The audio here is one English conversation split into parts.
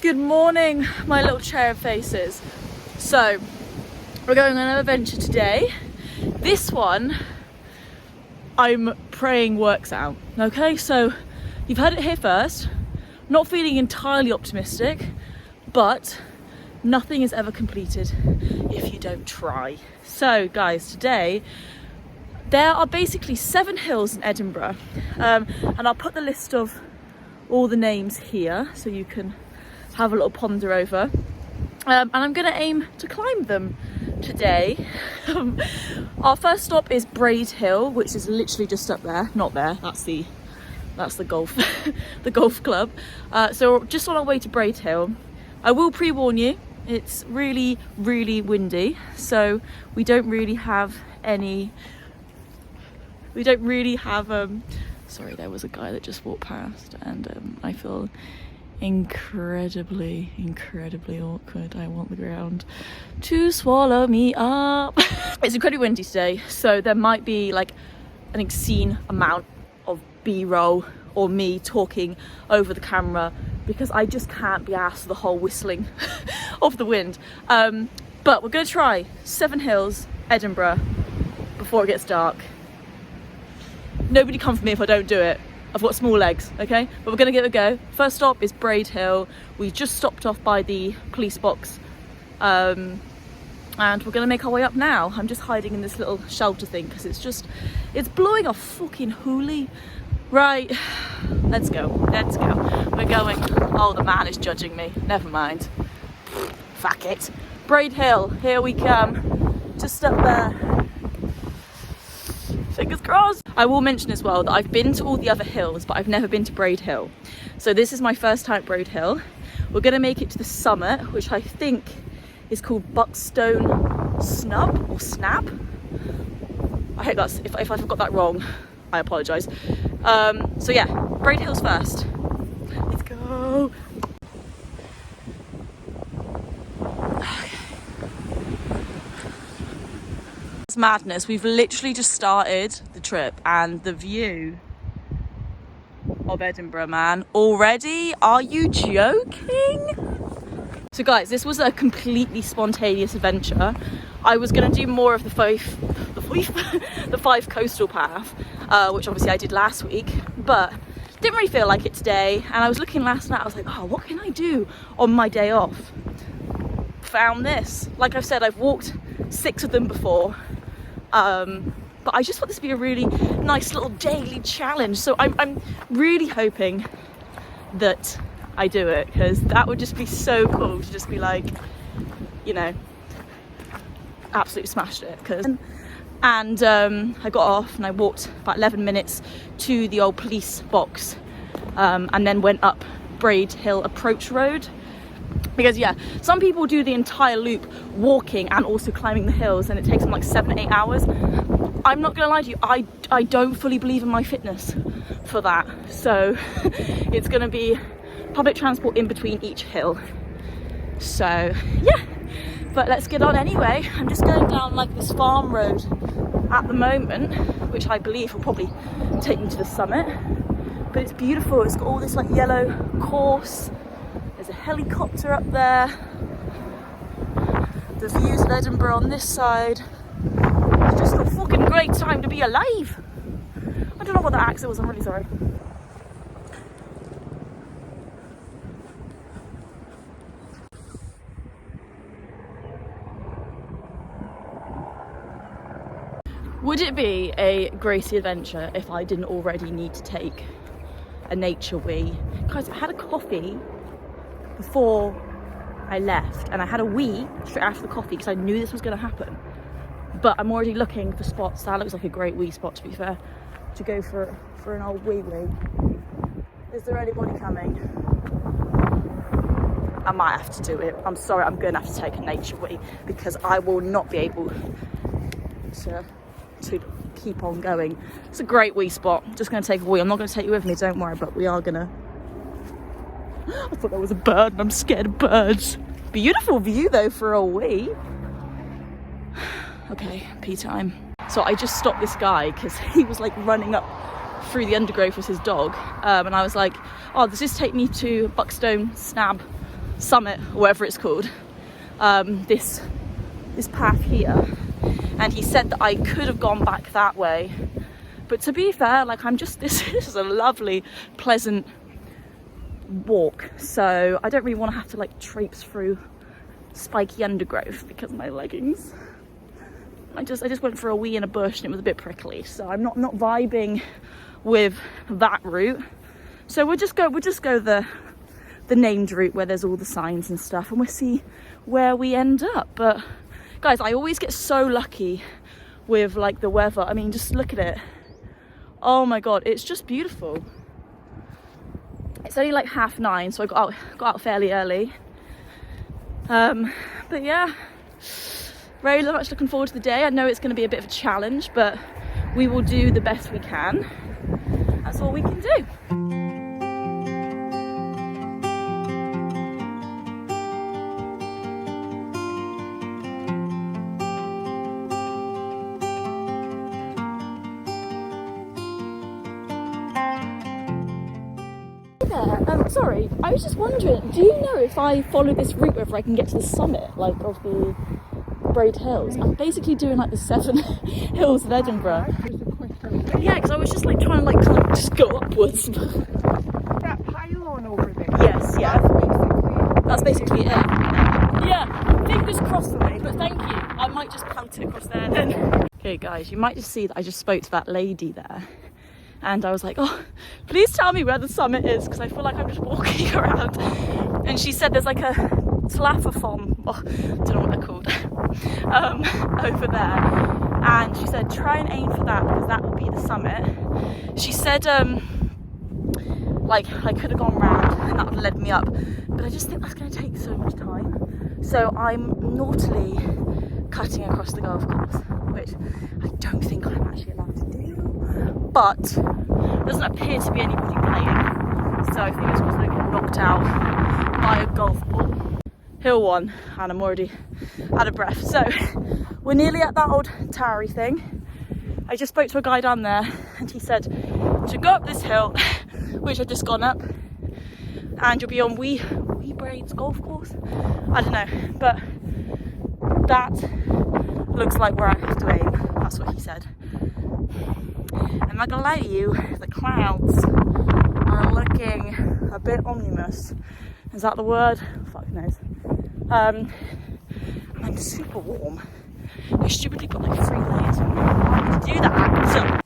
Good morning, my little cherub faces. So, we're going on an adventure today. This one, I'm praying works out. Okay, so you've heard it here first. Not feeling entirely optimistic, but nothing is ever completed if you don't try. So, guys, today, there are basically 7 hills in Edinburgh, and I'll put the list of all the names here so you can have a little ponder over, and I'm gonna aim to climb them today. Our first stop is Braid Hill, which is literally just up there. Not there, that's the golf the golf club. So we're just on our way to Braid Hill. I will pre-warn you, it's really windy, so we don't really have sorry, there was a guy that just walked past, and I feel incredibly awkward. I want the ground to swallow me up. It's incredibly windy today, so there might be like an obscene amount of B-roll or me talking over the camera because I just can't be asked for the whole whistling of the wind. But we're gonna try 7 hills, Edinburgh, before it gets dark. Nobody come for me if I don't do it. I've got small legs, okay? But we're gonna give it a go. First stop is Braid Hill. We just stopped off by the police box. And we're gonna make our way up now. I'm just hiding in this little shelter thing because it's blowing a fucking hoolie. Right, let's go. We're going. Oh, the man is judging me. Never mind. Fuck it. Braid Hill, here we come. Just up there. Fingers crossed. I will mention as well that I've been to all the other hills, but I've never been to Braid Hill. So this is my first time at Braid Hill. We're gonna make it to the summit, which I think is called Buckstone Snub or Snap. I hope that's, if I've got that wrong, I apologise. So yeah, Braid Hill's first. Let's go. Madness. We've literally just started the trip and the view of Edinburgh, man, already? Are you joking? So guys, this was a completely spontaneous adventure. I was going to do more of the five coastal path, which obviously I did last week, but didn't really feel like it today. And I was looking last night, I was like, oh, what can I do on my day off? Found this. Like I've said, I've walked 6 of them before. But I just thought this would be a really nice little daily challenge. So I'm really hoping that I do it, because that would just be so cool to just be like, you know, absolutely smashed it. And I got off and I walked about 11 minutes to the old police box, and then went up Braid Hill approach road. Because yeah, some people do the entire loop walking and also climbing the hills, and it takes them like 7 to 8 hours. I'm not gonna lie to you, I don't fully believe in my fitness for that. So it's gonna be public transport in between each hill. So yeah, but let's get on anyway. I'm just going down like this farm road at the moment, which I believe will probably take me to the summit. But it's beautiful, it's got all this like yellow course. There's a helicopter up there. The views of Edinburgh on this side. It's just a fucking great time to be alive. I don't know what that accent was, I'm really sorry. Would it be a Gracie adventure if I didn't already need to take a nature wee? Guys, I had a coffee before I left, and I had a wee straight after the coffee because I knew this was going to happen. But I'm already looking for spots. That looks like a great wee spot, to be fair, to go for an old wee. Is there anybody coming? I might have to do it. I'm sorry, I'm going to have to take a nature wee because I will not be able to keep on going. It's a great wee spot. I'm just going to take a wee. I'm not going to take you with me, don't worry, but we are going to. I thought that was a bird and I'm scared of birds. Beautiful view though for a wee. Okay, pee time. So I just stopped this guy because he was like running up through the undergrowth with his dog, and I was like, oh, does this take me to Buckstone Snap summit, or whatever it's called, this path here, and he said that I could have gone back that way, but to be fair, like, this is a lovely, pleasant walk, so I don't really want to have to like traipse through spiky undergrowth because of my leggings. I just went for a wee in a bush and it was a bit prickly, so I'm not vibing with that route. So we'll just go the named route where there's all the signs and stuff, and we'll see where we end up. But guys, I always get so lucky with like the weather. I mean, just look at it. Oh my god, it's just beautiful. It's only like 9:30, so I got out fairly early. But yeah, very much looking forward to the day. I know it's going to be a bit of a challenge, but we will do the best we can. That's all we can do. Sorry, I was just wondering, do you know if I follow this route whether I can get to the summit, like, of the Braid Hills? I'm basically doing like the 7 hills of Edinburgh. Yeah, because I was just like trying to like kind of just go upwards. That pylon over there. Yes, yeah. That's basically it. Yeah, fingers crossed for me, but thank you. I might just pelt it across there then. Okay guys, you might just see that I just spoke to that lady there. And I was like, oh, please tell me where the summit is, because I feel like I'm just walking around. And she said there's like a Tlafafon, I don't know what they're called, over there. And she said, try and aim for that, because that will be the summit. She said, like, I could have gone round and that would have led me up. But I just think that's going to take so much time. So I'm naughtily cutting across the golf course, which I don't think I'm actually allowed to do. But there doesn't appear to be anybody playing, so I think it's going to get knocked out by a golf ball. Hill 1, and I'm already out of breath. So we're nearly at that old towery thing. I just spoke to a guy down there and he said to go up this hill, which I've just gone up, and you'll be on Wee Braids golf course. I don't know, but that looks like where I have to aim. That's what he said. I'm not gonna lie to you, the clouds are looking a bit ominous. Is that the word? Fuck knows. I'm super warm. I stupidly put like 3 layers on. Why did I do that? So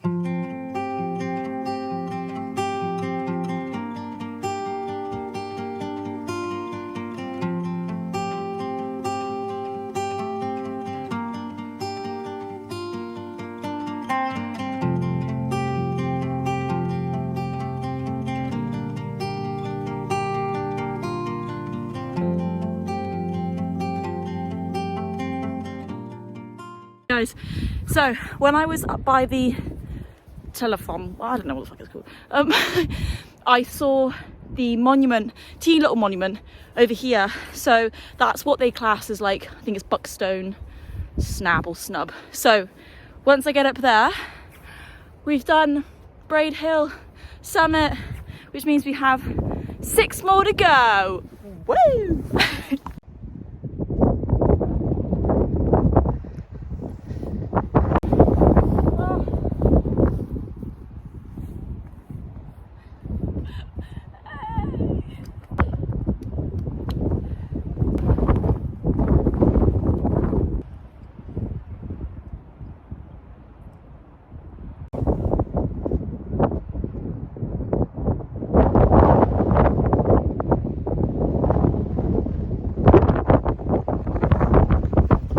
guys, so when I was up by the telephone, I don't know what the fuck it's called, I saw the monument, teeny little monument over here. So that's what they class as, like, I think it's Buckstone Snab or Snub. So once I get up there, we've done Braid Hill summit, which means we have 6 more to go. Woo!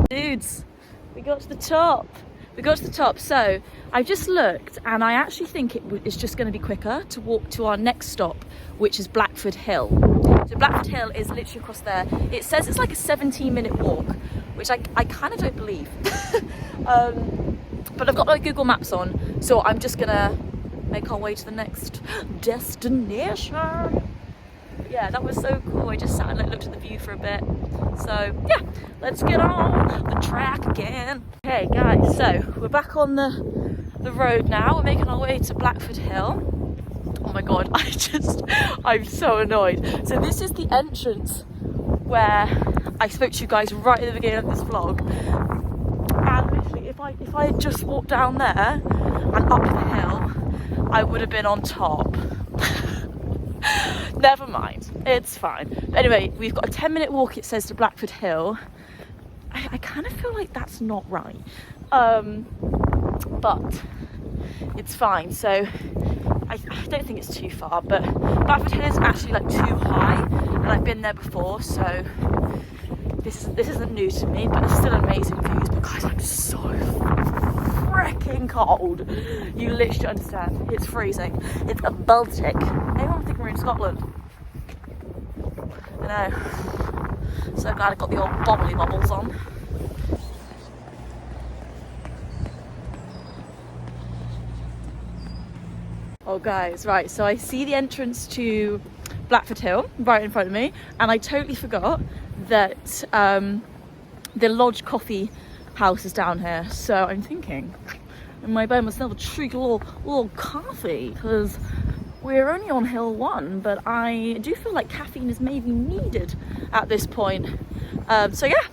Dudes, we got to the top. So I've just looked and I actually think it's just going to be quicker to walk to our next stop, which is Blackford Hill. So Blackford Hill is literally across there. It says it's like a 17-minute walk, which I kind of don't believe. But I've got my Google Maps on, so I'm just gonna make our way to the next destination. But yeah, that was so cool. I just sat and looked at the view for a bit. So yeah, let's get on the track again. Okay guys, so we're back on the road now. We're making our way to Blackford Hill. Oh my god, I'm so annoyed. So this is the entrance where I spoke to you guys right at the beginning of this vlog, and literally if I had just walked down there and up the hill, I would have been on top. Never mind, it's fine. But anyway, we've got a 10-minute walk, it says, to Blackford Hill. I kind of feel like that's not right, but it's fine. So I don't think it's too far, but Blackford Hill isn't actually like too high, and I've been there before, so this isn't new to me, but it's still amazing views. But guys, I'm so freaking cold. You literally understand. It's freezing. It's a Baltic. Anyone think we're in Scotland? I know. So glad I got the old bobbly bobbles on. Oh guys, right, so I see the entrance to Blackford Hill right in front of me, and I totally forgot that the Lodge Coffee House is down here. So I'm thinking I might buy myself a treat, a little coffee, because we're only on Hill 1, but I do feel like caffeine is maybe needed at this point. So yeah,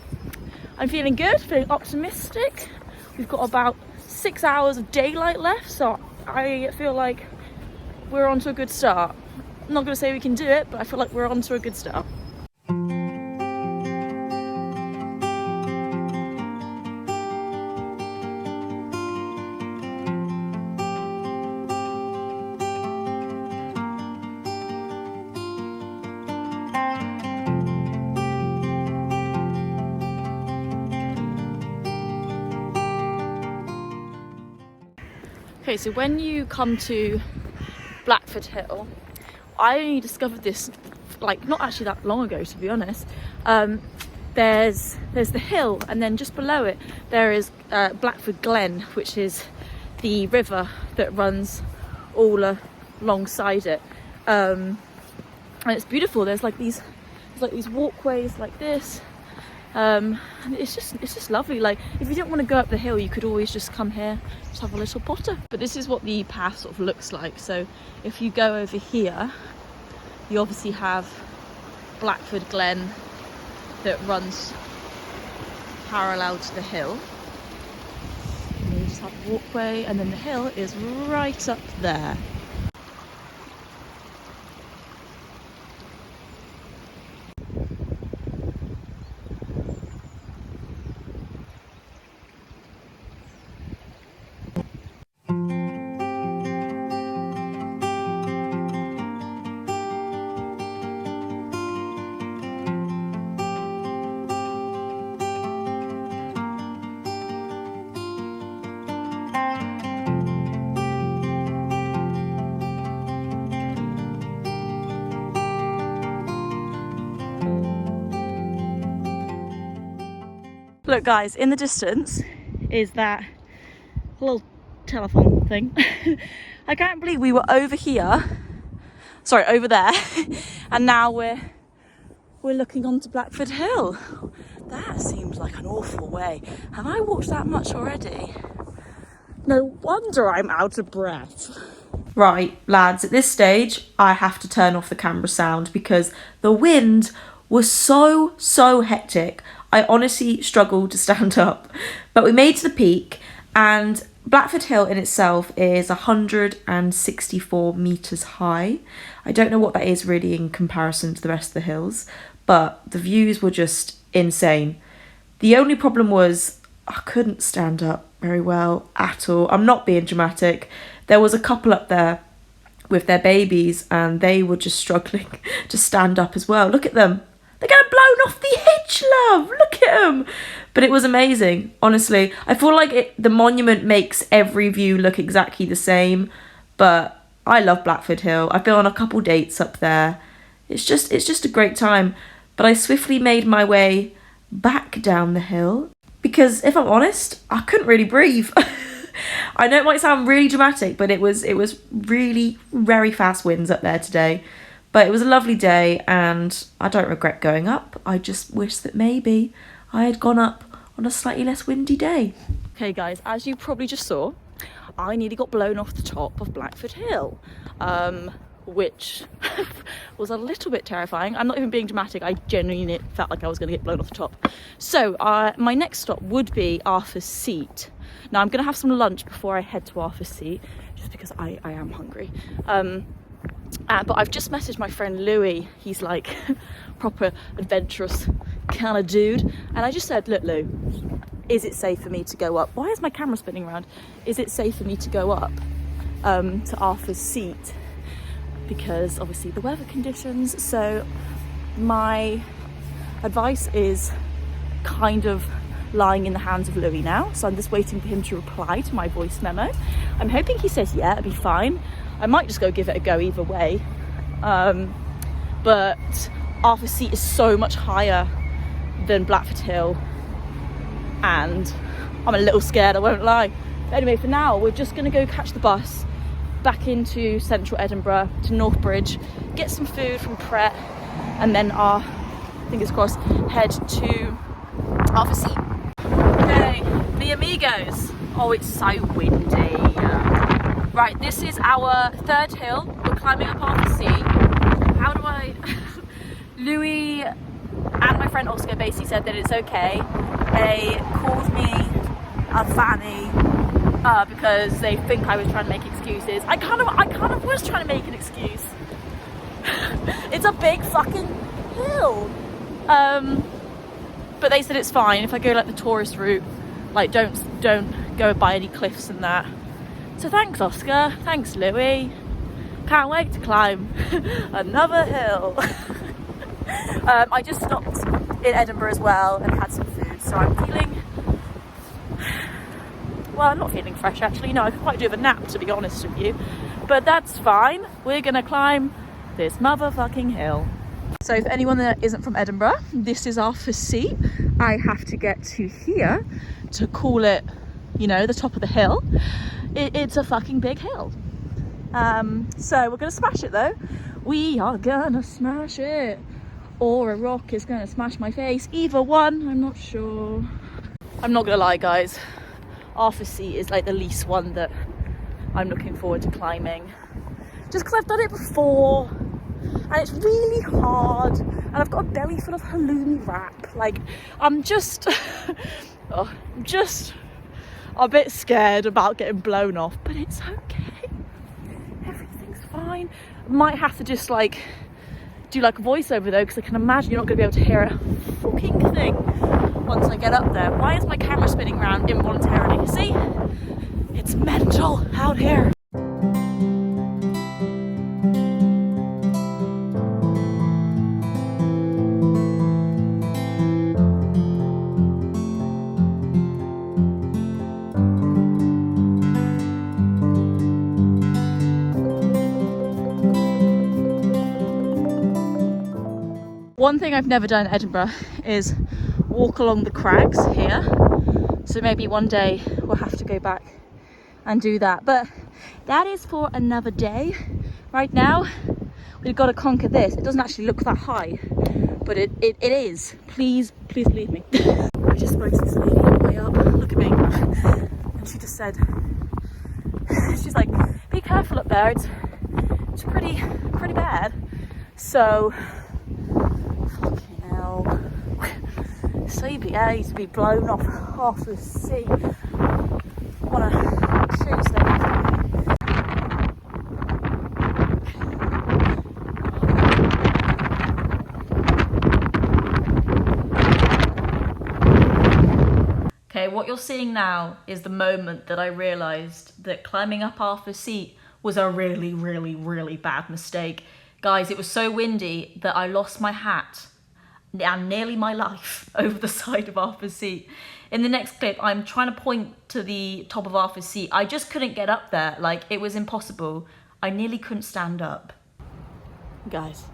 I'm feeling good, feeling optimistic. We've got about 6 hours of daylight left, so I feel like we're on to a good start. I'm not going to say we can do it, but I feel like we're on to a good start. Okay, so when you come to Blackford Hill, I only discovered this like not actually that long ago, to be honest. There's the hill, and then just below it there is Blackford Glen, which is the river that runs all alongside it, and it's beautiful. There's like these walkways like this. And it's just lovely. Like, if you didn't want to go up the hill, you could always just come here, just have a little potter. But this is what the path sort of looks like. So if you go over here, you obviously have Blackford Glen that runs parallel to the hill. And you just have a walkway, and then the hill is right up there. Look guys, in the distance is that little telephone thing. I can't believe we were over there, and now we're looking onto Blackford Hill. That seems like an awful way. Have I walked that much already? No wonder I'm out of breath. Right, lads, at this stage, I have to turn off the camera sound because the wind was so hectic. I honestly struggled to stand up. But we made to the peak, and Blackford Hill in itself is 164 metres high. I don't know what that is really in comparison to the rest of the hills, but the views were just insane. The only problem was I couldn't stand up very well at all. I'm not being dramatic. There was a couple up there with their babies, and they were just struggling to stand up as well. Look at them. They're getting blown off the edge, love. Look at them. But it was amazing, honestly. I feel like the monument makes every view look exactly the same, but I love Blackford Hill. I've been on a couple dates up there. It's just a great time. But I swiftly made my way back down the hill because, if I'm honest, I couldn't really breathe. I know it might sound really dramatic, but it was really very fast winds up there today. But it was a lovely day, and I don't regret going up. I just wish that maybe I had gone up on a slightly less windy day. Okay guys, as you probably just saw, I nearly got blown off the top of Blackford Hill. which was a little bit terrifying. I'm not even being dramatic, I genuinely felt like I was going to get blown off the top. So my next stop would be Arthur's Seat. Now I'm going to have some lunch before I head to Arthur's Seat, just because I am hungry. But I've just messaged my friend Louis. He's like proper adventurous kind of dude, and I just said, look Lou, is it safe for me to go up? Why is my camera spinning around? Is it safe for me to go up to Arthur's Seat? Because obviously the weather conditions. So my advice is kind of lying in the hands of Louis now, so I'm just waiting for him to reply to my voice memo. I'm hoping he says yeah, it'll be fine. I might just go give it a go either way, but Arthur's Seat is so much higher than Blackford Hill, and I'm a little scared, I won't lie. But anyway, for now we're just going to go catch the bus back into central Edinburgh to Northbridge, get some food from Pret, and then fingers crossed, head to Arthur's Seat. Okay, mi amigos. Oh, it's so windy. Right, this is our third hill. We're climbing up Arthur's Seat. How do I... Louis and my friend Oscar basically said that it's okay. They called me a fanny because they think I was trying to make excuses. I kind of was trying to make an excuse. It's a big fucking hill. But they said it's fine if I go like the tourist route, like don't go by any cliffs and that. So thanks Oscar, thanks Louis. Can't wait to climb another hill. I just stopped in Edinburgh as well and had some food, so I'm feeling, well, I'm not feeling fresh actually. No, I could quite do with a nap, to be honest with you, but that's fine. We're gonna climb this motherfucking hill. So for anyone that isn't from Edinburgh, this is Arthur's Seat. I have to get to here to call it, you know, the top of the hill. It's a fucking big hill. So we're gonna smash it though. We are gonna smash it, or a rock is gonna smash my face. Either one, I'm not sure. I'm not gonna lie guys, Arthur's Seat is like the least one that I'm looking forward to climbing, just because I've done it before and it's really hard and I've got a belly full of halloumi wrap. Like I'm just I'm just a bit scared about getting blown off, but it's okay, everything's fine. Might have to just like do like a voiceover though, because I can imagine you're not going to be able to hear a fucking thing once I get up there. Why is my camera spinning around involuntarily? See, it's mental out here. One thing I've never done in Edinburgh is walk along the crags here, so maybe one day we'll have to go back and do that, but that is for another day. Right now we've got to conquer this. It doesn't actually look that high, but it is. Please believe me. I just spoke to this lady on the way up, look at me, and she just said, she's like, be careful up there, it's pretty bad. So CBA to be blown off the sea. I want to choose them. Okay, what you're seeing now is the moment that I realised that climbing up Arthur's Seat was a really bad mistake. Guys, it was so windy that I lost my hat and nearly my life over the side of Arthur's Seat. In the next clip, I'm trying to point to the top of Arthur's Seat. I just couldn't get up there, like it was impossible. I nearly couldn't stand up. Guys.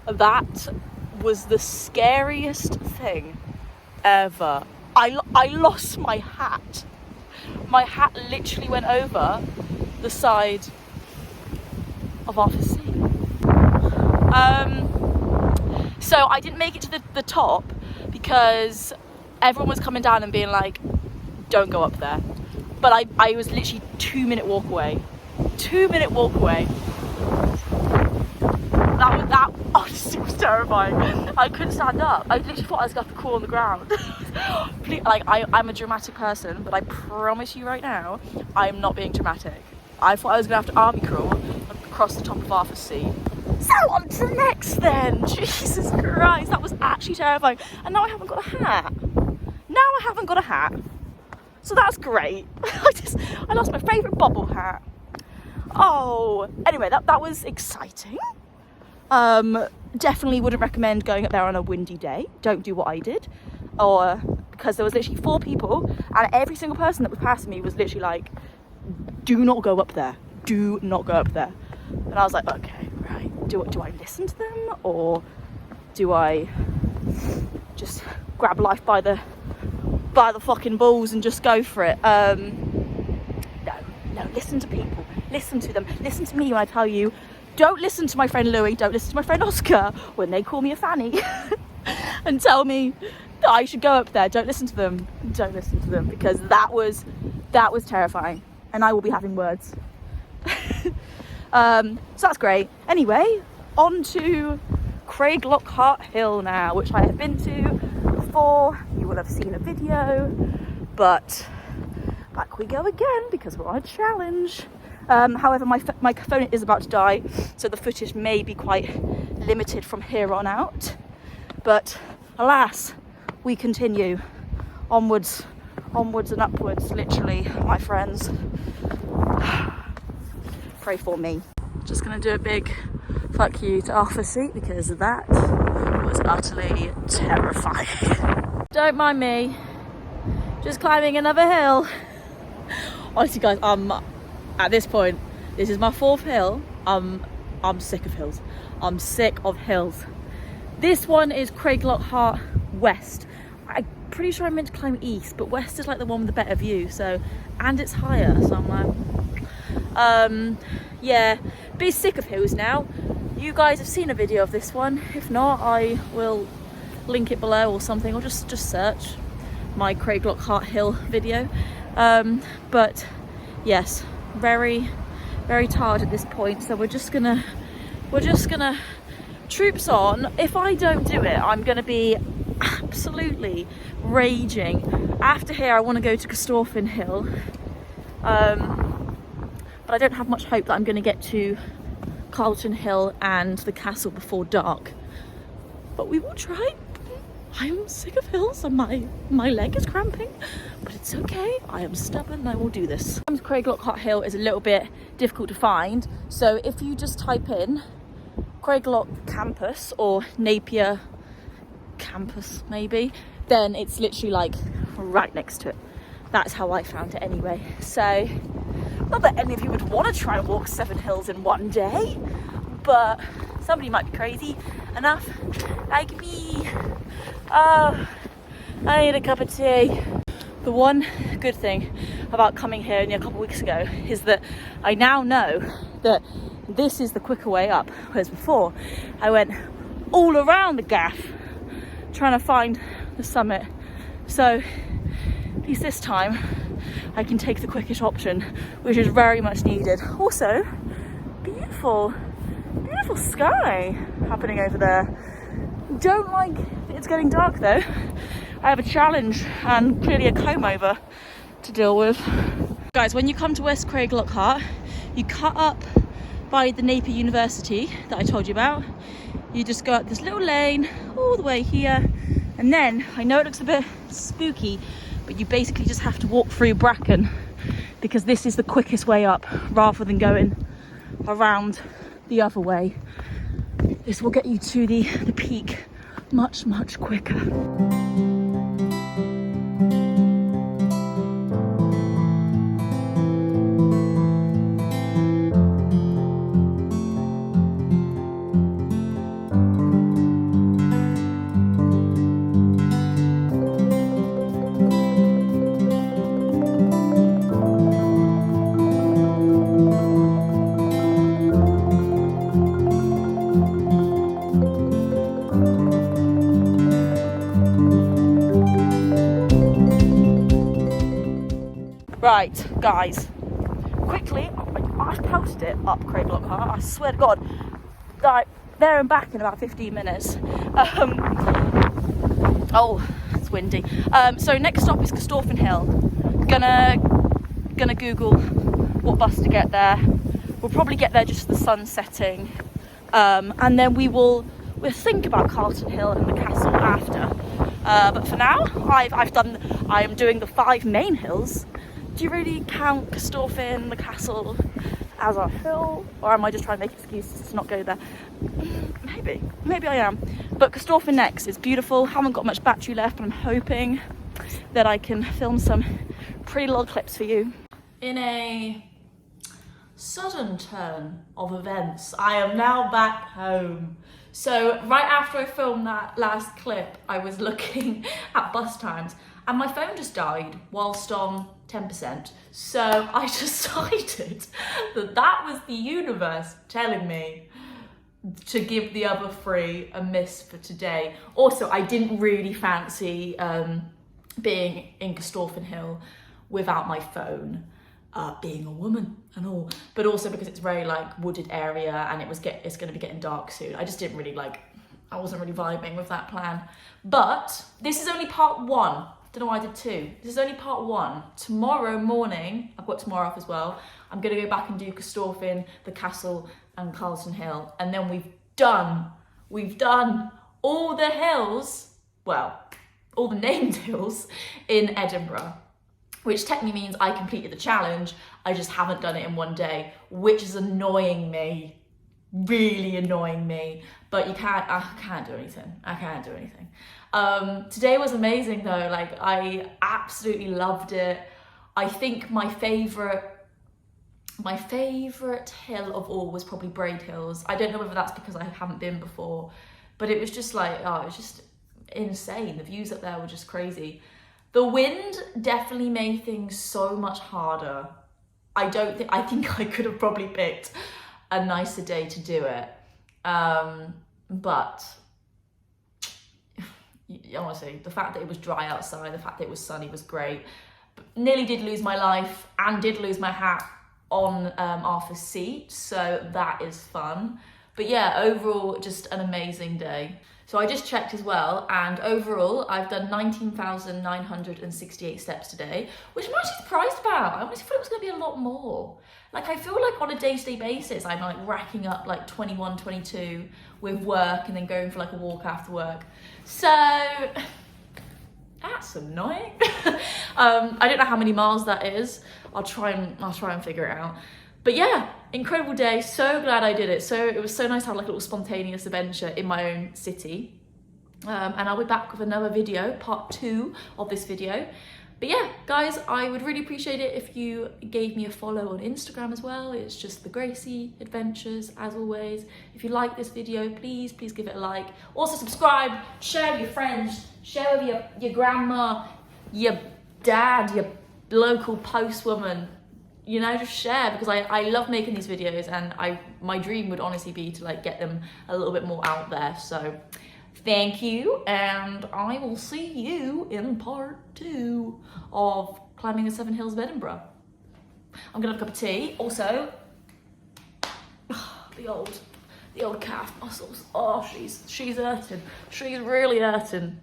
That was the scariest thing ever. I lost my hat. My hat literally went over the side of Arthur's Seat. So I didn't make it to the top because everyone was coming down and being like, don't go up there. But I was literally 2-minute walk away. 2-minute walk away. Honestly, it was terrifying. I couldn't stand up. I literally thought I was going to have to crawl on the ground. Like, I'm a dramatic person, but I promise you right now, I'm not being dramatic. I thought I was going to have to army crawl across the top of Arthur's Seat. So on to the next then. Jesus Christ, that was actually terrifying. And now I haven't got a hat. So that's great. I lost my favourite bobble hat. Oh, anyway, that was exciting. Definitely wouldn't recommend going up there on a windy day. Don't do what I did. Or because there was literally 4 people and every single person that was passing me was literally like, do not go up there. Do not go up there. And I was like, okay, right. Do I listen to them, or do I just grab life by the fucking balls and just go for it? No, listen to people. Listen to them. Listen to me when I tell you, don't listen to my friend Louie, don't listen to my friend Oscar when they call me a fanny and tell me that I should go up there. Don't listen to them. Don't listen to them, because that was terrifying, and I will be having words. So that's great. Anyway, on to Craiglockhart Hill now, which I have been to before. You will have seen a video, but back we go again because we're on a challenge. However, my phone is about to die, so the footage may be quite limited from here on out. But alas, we continue onwards and upwards, literally, my friends. Pray for me. Just gonna do a big fuck you to Arthur's Seat because that was utterly terrifying. Don't mind me, just climbing another hill. Honestly guys, at this point, this is my 4th hill. I'm sick of hills. I'm sick of hills. This one is Craiglockhart West. I'm pretty sure I meant to climb east, but west is like the one with the better view, so, and it's higher, so I'm like, yeah, be sick of hills now. You guys have seen a video of this one. If not, I will link it below or something, or just search my Craiglockhart Hill video. But yes, very, very tired at this point, so we're just gonna troops on. If I don't do it, I'm gonna be absolutely raging. After here, I want to go to Corstorphine Hill, but I don't have much hope that I'm going to get to Carlton Hill and the castle before dark, but we will try. I'm sick of hills and my leg is cramping, but it's okay. I am stubborn and I will do this. Craiglockhart Hill is a little bit difficult to find, so if you just type in Craiglock Campus or Napier Campus maybe, then it's literally like right next to it. That's how I found it anyway. So not that any of you would want to try and walk 7 hills in one day, but somebody might be crazy enough like me. Oh, I need a cup of tea. The one good thing about coming here only a couple of weeks ago is that I now know that this is the quicker way up, whereas before I went all around the gaff trying to find the summit. So at least this time I can take the quickest option, which is very much needed. Also, beautiful sky happening over there. Don't like it's getting dark though. I have a challenge and clearly a comb over to deal with. Guys, when you come to West Craiglockhart, you cut up by the Napier University that I told you about. You just go up this little lane all the way here, and then I know it looks a bit spooky, but you basically just have to walk through bracken because this is the quickest way up rather than going around the other way. This will get you to the peak much quicker. Right, guys, quickly, I've pelted it up Craiglockhart. I swear to God, like there and back in about 15 minutes. Oh, it's windy. So next stop is Corstorphine Hill. Gonna Google what bus to get there. We'll probably get there just as the sun's setting, and then we'll think about Carlton Hill and the castle after. But for now, I am doing the 5 main hills. Do you really count Corstorphine, the castle, as a hill, or am I just trying to make excuses to not go there? Maybe I am. But Corstorphine next is beautiful. Haven't got much battery left, but I'm hoping that I can film some pretty little clips for you. In a sudden turn of events, I am now back home. So right after I filmed that last clip, I was looking at bus times and my phone just died whilst on 10%. So I decided that was the universe telling me to give the other 3 a miss for today. Also, I didn't really fancy being in Corstorphine Hill without my phone. Being a woman and all, but also because it's very like wooded area and it's going to be getting dark soon. I just didn't really I wasn't really vibing with that plan. But this is only part 1. Don't know why I did 2. This is only part 1. Tomorrow morning, I've got tomorrow off as well, I'm going to go back and do Corstorphine, the castle and Carlton Hill, and then we've done all the hills, well, all the named hills in Edinburgh, which technically means I completed the challenge. I just haven't done it in one day, which is annoying me, really annoying me. But I can't do anything. I can't do anything. Today was amazing though. Like I absolutely loved it. I think my favorite hill of all was probably Braid Hills. I don't know whether that's because I haven't been before, but it was just like, oh, it was just insane. The views up there were just crazy. The wind definitely made things so much harder. I think I could have probably picked a nicer day to do it. But honestly, the fact that it was dry outside, the fact that it was sunny was great. Nearly did lose my life and did lose my hat on Arthur's Seat, so that is fun. But yeah, overall, just an amazing day. So I just checked as well, and overall I've done 19,968 steps today, which I'm actually surprised about. I honestly thought it was going to be a lot more. Like I feel like on a day-to-day basis I'm like racking up like 21, 22 with work and then going for like a walk after work. So that's annoying. I don't know how many miles that is. I'll try and figure it out. But yeah, incredible day. So glad I did it. So it was so nice to have like a little spontaneous adventure in my own city. And I'll be back with another video, part 2 of this video. But yeah, guys, I would really appreciate it if you gave me a follow on Instagram as well. It's just thegracieadventures, as always. If you like this video, please give it a like. Also subscribe, share with your friends, share with your grandma, your dad, your local postwoman. You know, just share, because I love making these videos, and my dream would honestly be to like get them a little bit more out there. So thank you, and I will see you in part 2 of climbing the 7 hills of Edinburgh. I'm gonna have a cup of tea. Also, the old calf muscles. Oh, she's hurting. She's really hurting.